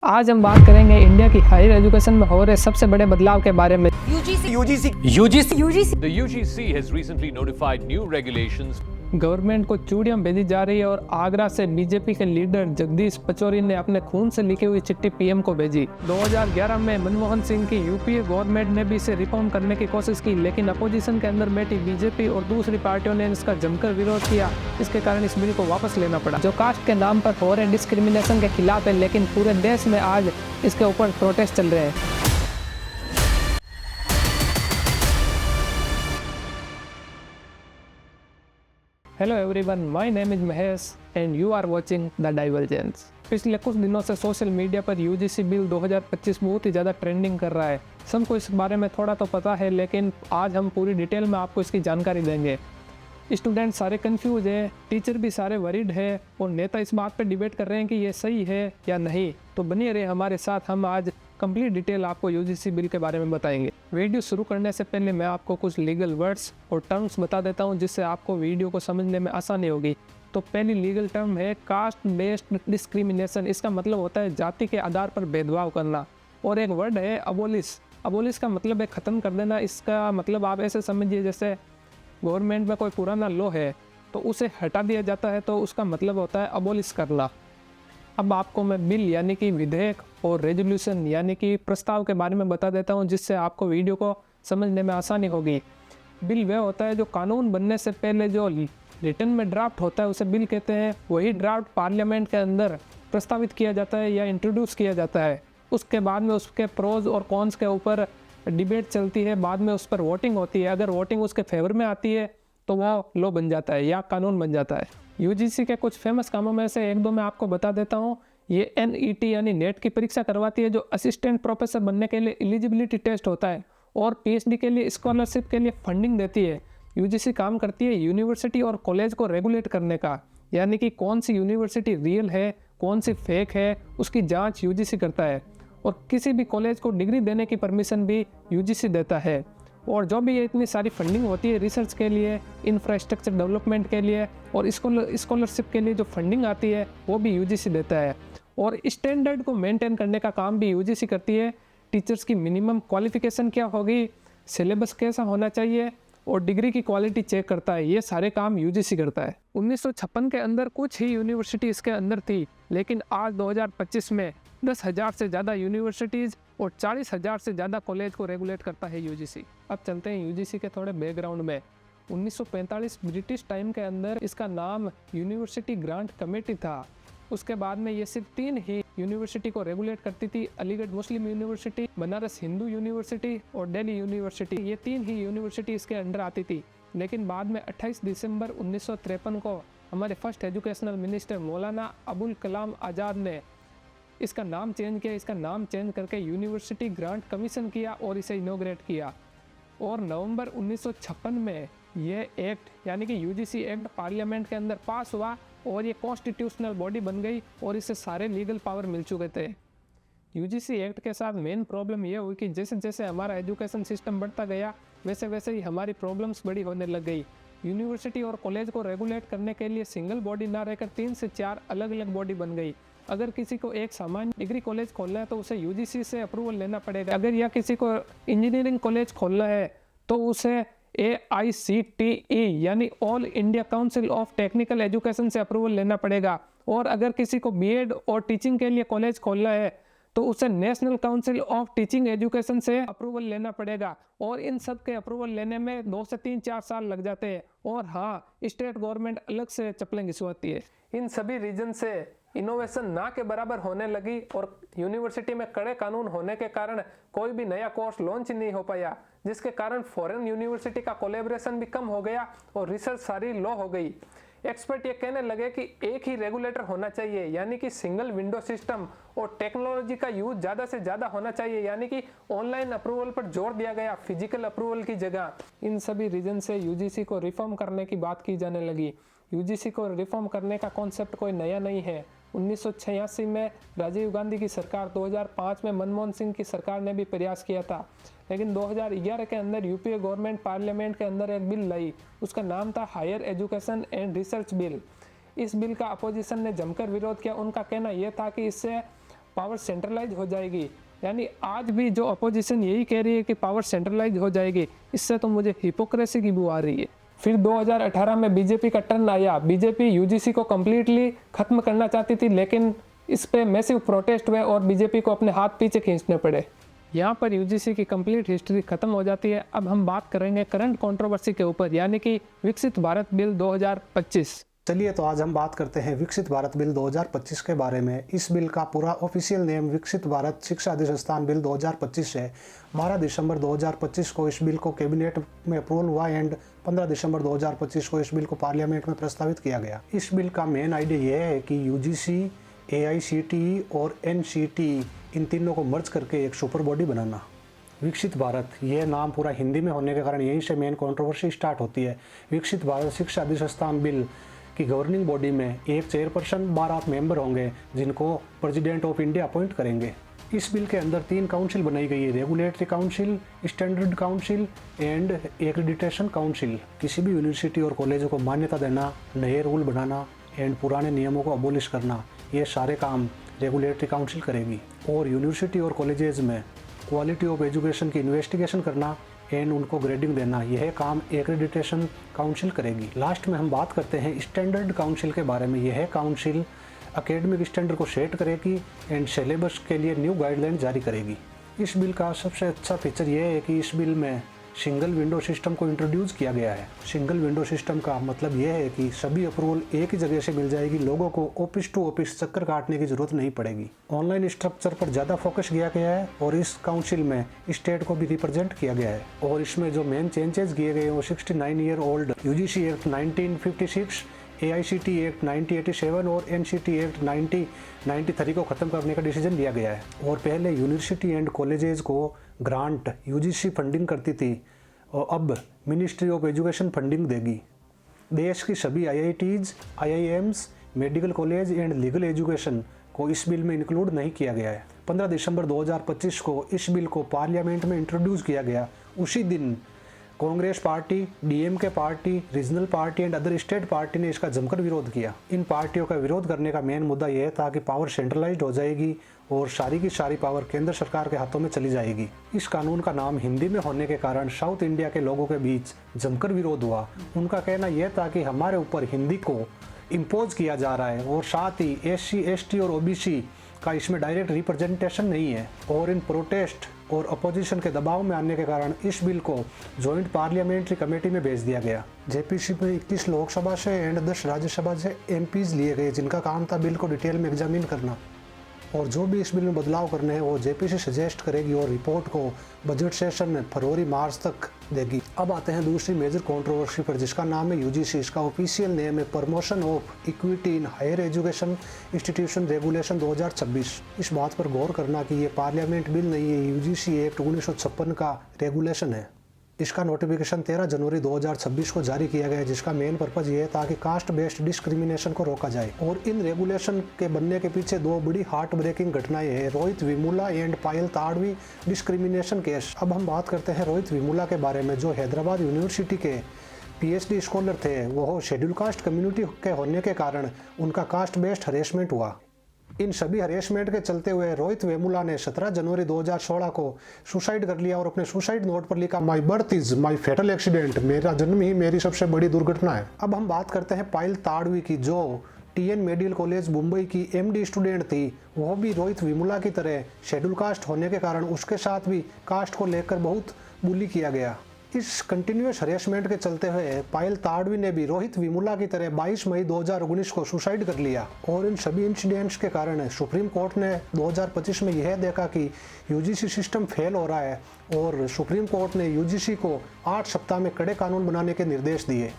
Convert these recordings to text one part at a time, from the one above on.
आज हम बात करेंगे इंडिया की हायर एजुकेशन में हो रहे सबसे बड़े बदलाव के बारे में। UGC. The UGC has recently notified new regulations. Government को चूड़ियां भेजी जा रही है और आगरा से बीजेपी के लीडर जगदीश पचौरी ने अपने खून से लिखी हुई चिट्ठी पीएम को भेजी। 2011 में मनमोहन सिंह की यूपीए गवर्नमेंट ने भी इसे रिफॉर्म करने की कोशिश की, लेकिन अपोजिशन के अंदर बैठी बीजेपी और दूसरी पार्टियों ने इसका जमकर विरोध किया। इसके कारण इस बिल को वापस लेना पड़ा, जो कास्ट के नाम पर हो रहे डिस्क्रिमिनेशन के खिलाफ है। लेकिन पूरे देश में आज इसके ऊपर प्रोटेस्ट चल रहे हैं। Hello everyone, my name is Mahesh and you are watching the divergence. पिछले कुछ दिनों से सोशल मीडिया पर यूजीसी बिल 2025 बहुत ही ज़्यादा ट्रेंडिंग कर रहा है। सबको इस बारे में थोड़ा तो पता है, लेकिन आज हम पूरी डिटेल में आपको इसकी जानकारी देंगे। स्टूडेंट सारे कंफ्यूज है, टीचर भी सारे वरीड है और नेता इस बात पर डिबेट कर रहे हैं कि ये सही है या नहीं। तो बनिए रहे हमारे साथ, हम आज कंप्लीट डिटेल आपको यूजीसी बिल के बारे में बताएंगे। वीडियो शुरू करने से पहले मैं आपको कुछ लीगल वर्ड्स और टर्म्स बता देता हूं, जिससे आपको वीडियो को समझने में आसानी होगी। तो पहली लीगल टर्म है कास्ट बेस्ड डिस्क्रिमिनेशन। इसका मतलब होता है जाति के आधार पर भेदभाव करना। और एक वर्ड है अबोलिश। अबोलिश का मतलब है ख़त्म कर देना। इसका मतलब आप ऐसे समझिए, जैसे गवर्नमेंट में कोई पुराना लॉ है तो उसे हटा दिया जाता है, तो उसका मतलब होता है अबोलिश करना। अब आपको मैं बिल यानी कि विधेयक और रेजोल्यूशन यानी कि प्रस्ताव के बारे में बता देता हूं, जिससे आपको वीडियो को समझने में आसानी होगी। बिल वह होता है जो कानून बनने से पहले जो रिटन में ड्राफ्ट होता है उसे बिल कहते हैं। वही ड्राफ्ट पार्लियामेंट के अंदर प्रस्तावित किया जाता है या इंट्रोड्यूस किया जाता है। उसके बाद में उसके प्रोज और कॉन्स के ऊपर डिबेट चलती है, बाद में उस पर वोटिंग होती है। अगर वोटिंग उसके फेवर में आती है तो वो लॉ बन जाता है या कानून बन जाता है। यूजीसी के कुछ फेमस कामों में से एक दो मैं आपको बता देता हूँ। ये NET यानी नेट की परीक्षा करवाती है, जो असिस्टेंट प्रोफेसर बनने के लिए एलिजिबिलिटी टेस्ट होता है, और PhD के लिए स्कॉलरशिप के लिए फंडिंग देती है। यूजीसी काम करती है यूनिवर्सिटी और कॉलेज को रेगुलेट करने का, यानी कि कौन सी यूनिवर्सिटी रियल है कौन सी फेक है उसकी जाँच यूजीसी करता है। और किसी भी कॉलेज को डिग्री देने की परमिशन भी यूजीसी देता है। और जो भी ये इतनी सारी फंडिंग होती है रिसर्च के लिए, इंफ्रास्ट्रक्चर डेवलपमेंट के लिए और स्कॉलरशिप के लिए जो फंडिंग आती है वो भी यूजीसी देता है। और स्टैंडर्ड को मेंटेन करने का काम भी यूजीसी करती है। टीचर्स की मिनिमम क्वालिफिकेशन क्या होगी, सिलेबस कैसा होना चाहिए और डिग्री की क्वालिटी चेक करता है। ये सारे काम यूजीसी करता है। 1956 के अंदर कुछ ही यूनिवर्सिटी इसके अंदर थी, लेकिन आज 2025 में 10,000 से ज़्यादा यूनिवर्सिटीज़ और 40,000 से ज़्यादा कॉलेज को रेगुलेट करता है यूजीसी। अब चलते हैं यूजीसी के थोड़े बैकग्राउंड में। 1945 ब्रिटिश टाइम के अंदर इसका नाम यूनिवर्सिटी ग्रांट कमेटी था। उसके बाद में ये सिर्फ 3 ही यूनिवर्सिटी को रेगुलेट करती थी, अलीगढ़ मुस्लिम यूनिवर्सिटी, बनारस हिंदू यूनिवर्सिटी और दिल्ली यूनिवर्सिटी। ये 3 ही यूनिवर्सिटी इसके अंडर आती थी। लेकिन बाद में 28 दिसंबर 1953 को हमारे first educational minister Maulana Abul Kalam Azad ने इसका नाम चेंज किया। इसका नाम चेंज करके यूनिवर्सिटी ग्रांट कमीशन किया और इसे इनॉग्रेट किया। और नवंबर 1956 में ये एक्ट यानी कि यूजीसी एक्ट पार्लियामेंट के अंदर पास हुआ और ये कॉन्स्टिट्यूशनल बॉडी बन गई और इसे सारे लीगल पावर मिल चुके थे। यूजीसी एक्ट के साथ मेन प्रॉब्लम ये हुई कि जैसे जैसे हमारा एजुकेशन सिस्टम बढ़ता गया वैसे वैसे ही हमारी प्रॉब्लम्स बड़ी होने लग गई। यूनिवर्सिटी और कॉलेज को रेगुलेट करने के लिए सिंगल बॉडी ना रहकर 3 से 4 अलग अलग बॉडी बन गई। अगर किसी को एक सामान्य डिग्री कॉलेज खोलना है तो उसे यूजीसी से अप्रूवल लेना पड़ेगा। अगर या किसी को इंजीनियरिंग कॉलेज खोलना है तो उसे AICTE यानी all India council of technical education से अप्रूवल लेना पड़ेगा। और अगर किसी को बीएड और टीचिंग के लिए कॉलेज खोलना है तो उसे national council of teaching education से अप्रूवल लेना पड़ेगा। और इन सब के अप्रूवल लेने में 2 से 3-4 साल लग जाते हैं। और हाँ, स्टेट गवर्नमेंट अलग से चप्पलें घिसवाती है। इन सभी रीजन से इनोवेशन ना के बराबर होने लगी और यूनिवर्सिटी में कड़े कानून होने के कारण कोई भी नया कोर्स लॉन्च नहीं हो पाया, जिसके कारण फॉरेन यूनिवर्सिटी का कोलैबोरेशन भी कम हो गया और रिसर्च सारी लो हो गई। एक्सपर्ट ये कहने लगे कि एक ही रेगुलेटर होना चाहिए, यानी कि सिंगल विंडो सिस्टम, और टेक्नोलॉजी का यूज ज़्यादा से ज़्यादा होना चाहिए, यानी कि ऑनलाइन अप्रूवल पर जोर दिया गया फिजिकल अप्रूवल की जगह। इन सभी रीजन से यूजीसी को रिफॉर्म करने की बात की जाने लगी। यूजीसी को रिफॉर्म करने का कॉन्सेप्ट कोई नया नहीं है। 1986 में राजीव गांधी की सरकार, 2005 में मनमोहन सिंह की सरकार ने भी प्रयास किया था। लेकिन 2011 के अंदर यूपीए गवर्नमेंट पार्लियामेंट के अंदर एक बिल लाई, उसका नाम था higher education and research bill. इस बिल का अपोजिशन ने जमकर विरोध किया। उनका कहना यह था कि इससे पावर सेंट्रलाइज हो जाएगी। यानी आज भी जो अपोजिशन यही कह रही है कि पावर सेंट्रलाइज हो जाएगी, इससे तो मुझे हिपोक्रेसी की बू आ रही है। फिर 2018 में बीजेपी का टर्न आया। बीजेपी यूजीसी को कम्प्लीटली खत्म करना चाहती थी, लेकिन इस पे मैसिव प्रोटेस्ट हुए और बीजेपी को अपने हाथ पीछे खींचने पड़े। यहाँ पर यूजीसी की कंप्लीट हिस्ट्री खत्म हो जाती है। अब हम बात करेंगे करंट कंट्रोवर्सी के ऊपर, यानी कि विकसित भारत बिल 2025। चलिए तो आज हम बात करते हैं विकसित भारत बिल 2025 के बारे में। इस बिल का पूरा ऑफिशियल नेम विकसित भारत शिक्षा अधिसंस्थान बिल 2025 है। 12 दिसंबर 2025 को इस बिल को कैबिनेट में अप्रूवल हुआ एंड 15 दिसंबर 2025 को इस बिल को पार्लियामेंट में प्रस्तावित किया गया। इस बिल का मेन आइडिया यह है कि यूजीसी, एआईसीटीई और एनसीटीई इन तीनों को मर्ज करके एक सुपर बॉडी बनाना। विकसित भारत ये नाम पूरा हिंदी में होने के कारण यहीं से मेन कंट्रोवर्सी स्टार्ट होती है। विकसित भारत शिक्षा अधिसंस्थान बिल की गवर्निंग बॉडी में एक चेयरपर्सन, 12 मेंबर होंगे जिनको प्रेसिडेंट ऑफ इंडिया अपॉइंट करेंगे। इस बिल के अंदर 3 काउंसिल बनाई गई है, regulatory council, standard council and accreditation council. किसी भी यूनिवर्सिटी और कॉलेजों को मान्यता देना, नए रूल बनाना एंड पुराने नियमों को अबोलिश करना, ये सारे काम रेगुलेटरी काउंसिल करेगी। और यूनिवर्सिटी और कॉलेजेस में क्वालिटी ऑफ एजुकेशन की इन्वेस्टिगेशन करना एंड उनको ग्रेडिंग देना, यह काम एक्रेडिटेशन काउंसिल करेगी। लास्ट में हम बात करते हैं स्टैंडर्ड काउंसिल के बारे में। यह काउंसिल एकेडमिक स्टैंडर्ड को सेट करेगी एंड सिलेबस के लिए न्यू गाइडलाइन जारी करेगी। इस बिल का सबसे अच्छा फीचर यह है कि इस बिल में सिंगल विंडो सिस्टम को इंट्रोड्यूस किया गया है। सिंगल विंडो सिस्टम का मतलब यह है कि सभी अप्रूवल एक ही जगह से मिल जाएगी, लोगों को ऑफिस टू ऑफिस चक्कर काटने की जरूरत नहीं पड़ेगी। ऑनलाइन स्ट्रक्चर पर ज़्यादा फोकस किया गया है और इस काउंसिल में स्टेट को भी रिप्रेजेंट किया गया है। और इसमें जो मेन चेंजेस किए गए हैं वो 69 year old UGC act 1956, AICT act 1987 और एनसीटी एक्ट 1993 को खत्म करने का डिसीजन लिया गया है। और पहले यूनिवर्सिटी एंड कॉलेजेस को ग्रांट यूजीसी फंडिंग करती थी और अब मिनिस्ट्री ऑफ एजुकेशन फंडिंग देगी। देश की सभी IITs, IIMs, medical college and legal education को इस बिल में इंक्लूड नहीं किया गया है। 15 दिसंबर 2025 को इस बिल को पार्लियामेंट में इंट्रोड्यूस किया गया। उसी दिन Congress party, DMK party, regional party and other state party ने इसका जमकर विरोध किया। इन पार्टियों का विरोध करने का मेन मुद्दा यह था कि पावर सेंट्रलाइज्ड हो जाएगी और सारी की सारी पावर केंद्र सरकार के हाथों में चली जाएगी। इस कानून का नाम हिंदी में होने के कारण साउथ इंडिया के लोगों के बीच जमकर विरोध हुआ। उनका कहना यह था कि हमारे ऊपर हिंदी को इम्पोज किया जा रहा है और साथ ही एससी, एसटी और ओबीसी का इसमें डायरेक्ट रिप्रेजेंटेशन नहीं है। और इन प्रोटेस्ट और अपोजिशन के दबाव में आने के कारण इस बिल को जॉइंट पार्लियामेंट्री कमेटी में भेज दिया गया। जेपीसी में 21 लोकसभा से एंड 10 राज्यसभा से एमपीज लिए गए जिनका काम था बिल को डिटेल में एग्जामिन करना। और जो भी इस बिल में बदलाव करने हैं वो जेपीसी सजेस्ट करेगी और रिपोर्ट को बजट सेशन में फरवरी-मार्च तक देगी। अब आते हैं दूसरी मेजर कंट्रोवर्सी पर जिसका नाम है यूजीसी। इसका ऑफिशियल नेम है promotion of equity in higher education institution regulation 2026। इस बात पर गौर करना कि ये पार्लियामेंट बिल नहीं है, यूजीसी एक्ट 1956 का रेगुलेशन है। इसका नोटिफिकेशन 13 जनवरी 2026 को जारी किया गया जिसका मेन पर्पज ये था कि कास्ट बेस्ड डिस्क्रिमिनेशन को रोका जाए। और इन रेगुलेशन के बनने के पीछे 2 बड़ी हार्ट ब्रेकिंग घटनाएं हैं, Rohith Vemula and Payal Tadvi discrimination case. अब हम बात करते हैं रोहित वेमुला के बारे में, जो हैदराबाद यूनिवर्सिटी के पीएचडी स्कॉलर थे। वो शेड्यूल कास्ट कम्युनिटी के होने के कारण उनका कास्ट बेस्ड हरेसमेंट हुआ। इन सभी हरेसमेंट के चलते हुए रोहित वेमुला ने 17 जनवरी 2016 को सुसाइड कर लिया और अपने सुसाइड नोट पर लिखा, my birth is my fatal accident, मेरा जन्म ही मेरी सबसे बड़ी दुर्घटना है। अब हम बात करते हैं पायल ताड़वी की, जो टीएन मेडिकल कॉलेज मुंबई की एमडी स्टूडेंट थी। वो भी रोहित वेमुला की तरह शेड्यूल कास्ट होने के कारण उसके साथ भी कास्ट को लेकर बहुत बुली किया गया। इस कंटिन्यूअस हरेसमेंट के चलते हुए पायल ताड़वी ने भी रोहित वेमुला की तरह 22 मई 2019 को सुसाइड कर लिया। और इन सभी इंसिडेंट्स के कारण सुप्रीम कोर्ट ने 2025 में यह देखा कि यूजीसी सिस्टम फेल हो रहा है और सुप्रीम कोर्ट ने यूजीसी को 8 सप्ताह में कड़े कानून बनाने के निर्देश दिए।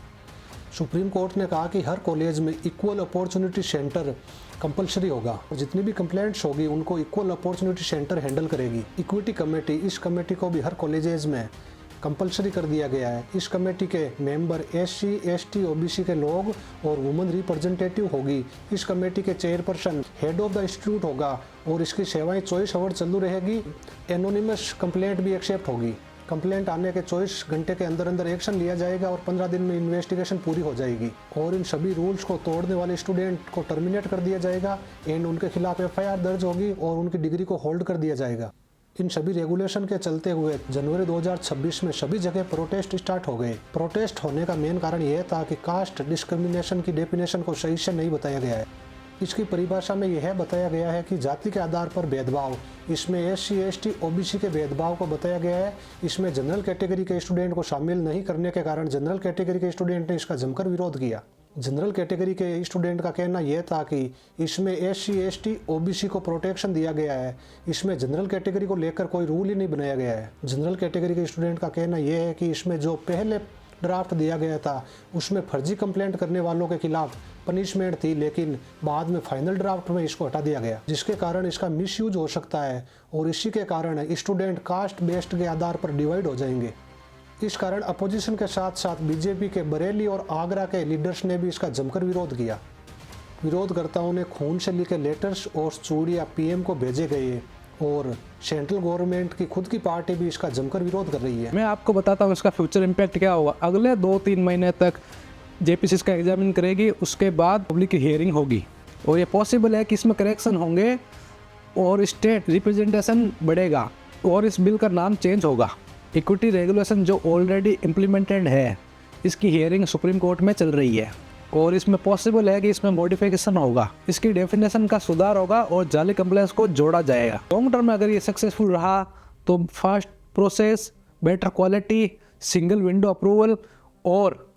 सुप्रीम कोर्ट ने कहा कि हर कॉलेज में इक्वल अपॉर्चुनिटी सेंटर कंपलसरी होगा और जितनी भी कंप्लेंट्स होगी उनको इक्वल अपॉर्चुनिटी सेंटर हैंडल करेगी। इक्विटी कमेटी, इस कमेटी को भी हर कॉलेजेस में कंपलसरी कर दिया गया है। इस कमेटी के मेंबर एससी, एसटी, ओबीसी के लोग और वुमेन रिप्रेजेंटेटिव होगी। इस कमेटी के chairperson head of the institute होगा और इसकी सेवाएं 24 आवर चालू रहेगी। एनोनिमस कंप्लेंट भी एक्सेप्ट होगी। कंप्लेंट आने के 24 घंटे के अंदर अंदर एक्शन लिया जाएगा और 15 दिन में इन्वेस्टिगेशन पूरी हो जाएगी और इन सभी रूल्स को तोड़ने वाले स्टूडेंट को टर्मिनेट कर दिया जाएगा एंड उनके खिलाफ FIR दर्ज होगी और उनकी डिग्री को होल्ड कर दिया जाएगा। इन सभी रेगुलेशन के चलते हुए जनवरी 2026 में सभी जगह प्रोटेस्ट स्टार्ट हो गए। प्रोटेस्ट होने का मेन कारण यह था कि कास्ट डिस्क्रिमिनेशन की डेफिनेशन को सही से नहीं बताया गया है। इसकी परिभाषा में यह बताया गया है कि जाति के आधार पर भेदभाव, इसमें SC ST OBC के भेदभाव को बताया गया है। इसमें जनरल कैटेगरी के स्टूडेंट को शामिल नहीं करने के कारण जनरल कैटेगरी के स्टूडेंट ने इसका जमकर विरोध किया। जनरल कैटेगरी के स्टूडेंट का कहना यह था कि इसमें SC ST OBC को प्रोटेक्शन दिया गया है, इसमें जनरल कैटेगरी को लेकर कोई रूल ही नहीं बनाया गया है। जनरल कैटेगरी के स्टूडेंट का कहना यह है कि इसमें जो पहले ड्राफ्ट दिया गया था उसमें फर्जी कंप्लेंट करने वालों के खिलाफ पनिशमेंट थी, लेकिन बाद में फाइनल ड्राफ्ट में इसको हटा दिया गया, जिसके कारण इसका मिसयूज हो सकता है और इसी के कारण स्टूडेंट कास्ट बेस्ड के आधार पर डिवाइड हो जाएंगे। इस कारण अपोजिशन के साथ साथ बीजेपी के बरेली और आगरा के लीडर्स ने भी इसका जमकर विरोध किया। विरोधकर्ताओं ने खून से लिखे लेटर्स और चूड़ियाँ PM को भेजे गए और सेंट्रल गवर्नमेंट की खुद की पार्टी भी इसका जमकर विरोध कर रही है। मैं आपको बताता हूँ इसका फ्यूचर इम्पैक्ट क्या होगा। अगले 2-3 महीने तक JPC इसका एग्जामिन करेगी, उसके बाद पब्लिक हियरिंग होगी और ये पॉसिबल है कि इसमें करेक्शन होंगे और स्टेट रिप्रेजेंटेशन बढ़ेगा और इस बिल का नाम चेंज होगा। इक्विटी रेगुलेशन जो ऑलरेडी इम्प्लीमेंटेड है, इसकी हियरिंग सुप्रीम कोर्ट में चल रही है और इसमें पॉसिबल है कि इसमें मॉडिफिकेशन होगा, इसकी डेफिनेशन का सुधार होगा और जाली कंप्लेंट्स को जोड़ा जाएगा। लॉन्ग टर्म में अगर ये सक्सेसफुल रहा तो fast process, better quality, single window approval और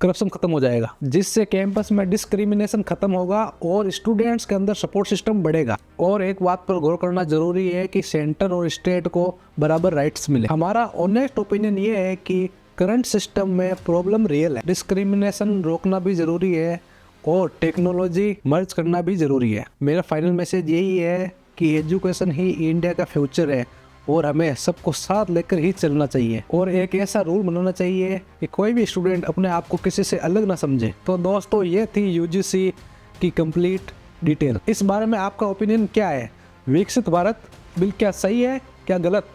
करप्शन खत्म हो जाएगा, जिससे कैंपस में डिस्क्रिमिनेशन खत्म होगा और स्टूडेंट्स के अंदर सपोर्ट सिस्टम बढ़ेगा। और एक बात पर गौर करना जरूरी है कि सेंटर और स्टेट को बराबर राइट्स मिले। हमारा ऑनेस्ट ओपिनियन ये है कि करंट सिस्टम में प्रॉब्लम रियल है, डिस्क्रिमिनेशन रोकना भी जरूरी है और टेक्नोलॉजी मर्ज करना भी जरूरी है। मेरा फाइनल मैसेज यही है कि एजुकेशन ही इंडिया का फ्यूचर है और हमें सबको साथ लेकर ही चलना चाहिए और एक ऐसा रूल बनाना चाहिए कि कोई भी स्टूडेंट अपने आप को किसी से अलग ना समझे। तो दोस्तों, ये थी UGC की कंप्लीट डिटेल। इस बारे में आपका ओपिनियन क्या है? विकसित भारत बिल क्या सही है, क्या गलत,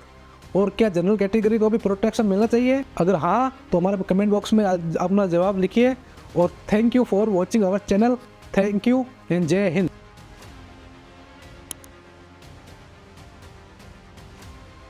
और क्या जनरल कैटेगरी को भी प्रोटेक्शन मिलना चाहिए? अगर हाँ तो हमारे कमेंट बॉक्स में अपना जवाब लिखिए और thank you for watching our channel. Thank you and जय हिंद।